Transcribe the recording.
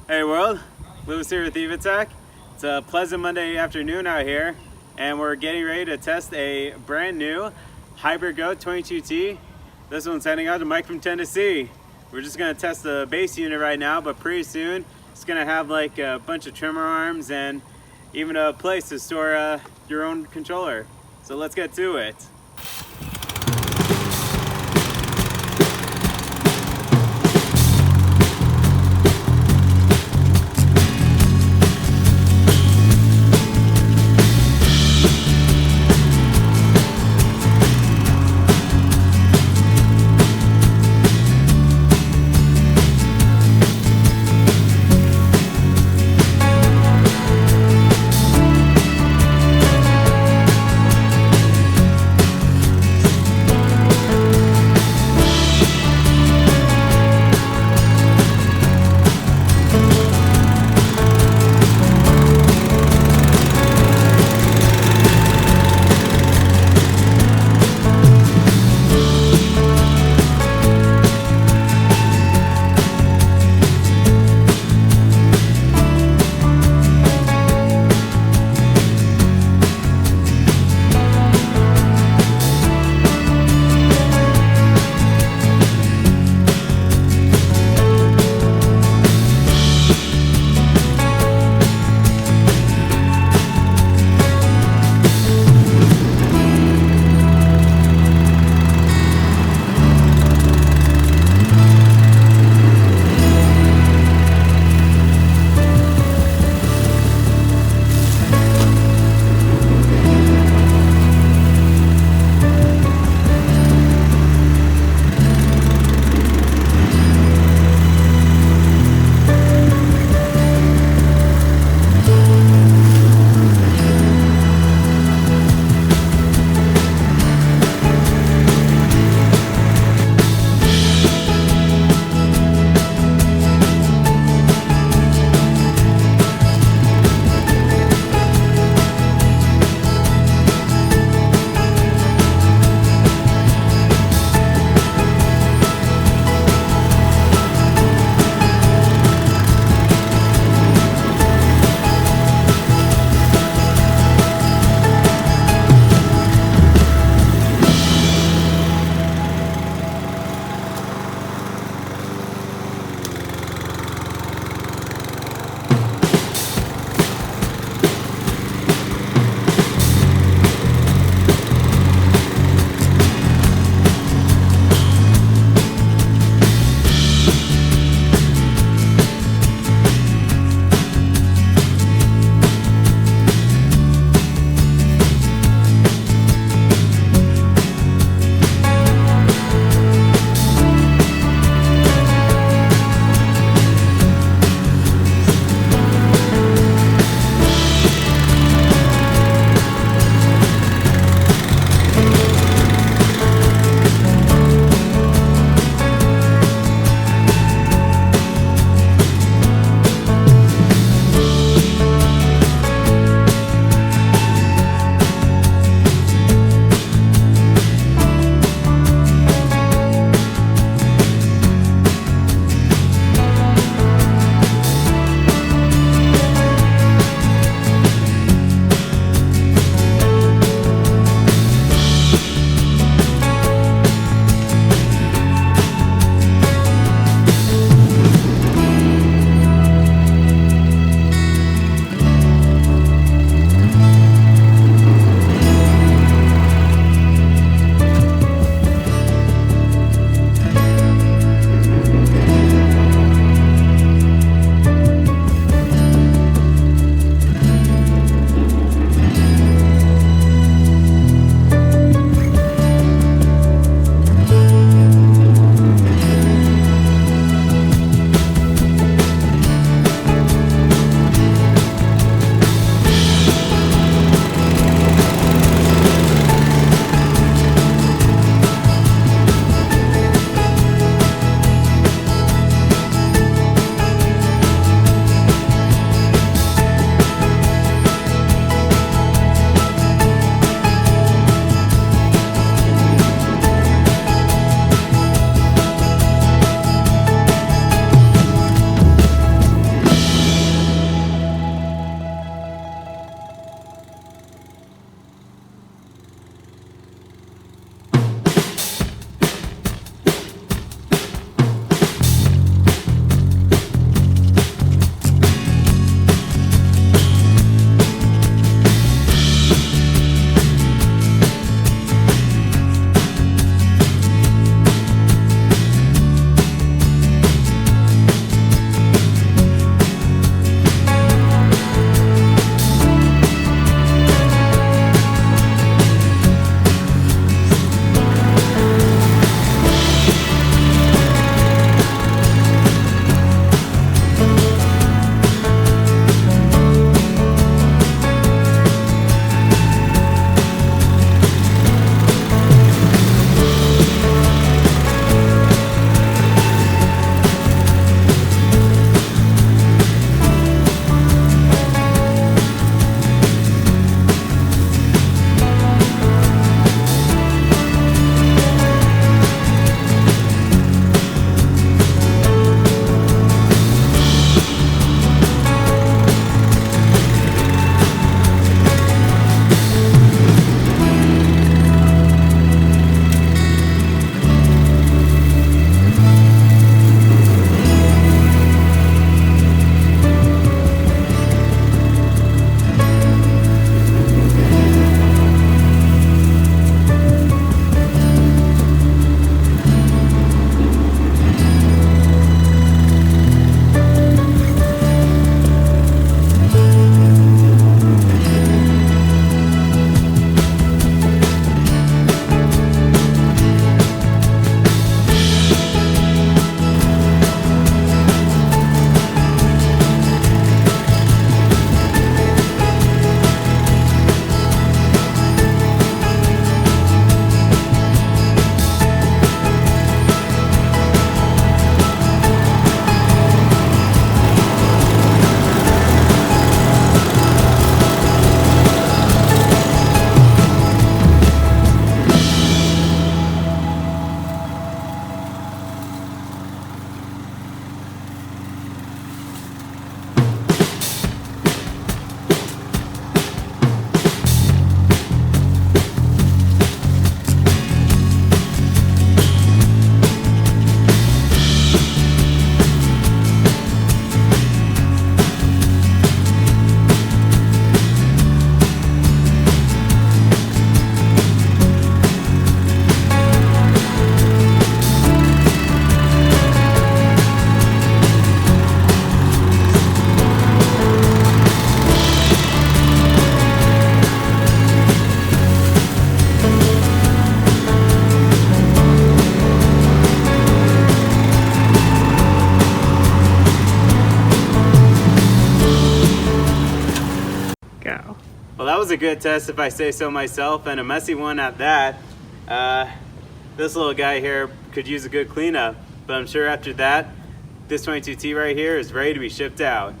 Hey world, Lewis here with Evitech. It's a pleasant Monday afternoon out here, and we're getting ready to test a brand new Hybrid Goat 22T. This one's heading out to Mike from Tennessee. We're just gonna test the base unit right now, but pretty soon it's gonna have like a bunch of trimmer arms and even a place to store your own controller. So let's get to it. go. Well, that was a good test if I say so myself, and a messy one at that. This little guy here could use a good cleanup, but I'm sure after that, this 22T right here is ready to be shipped out.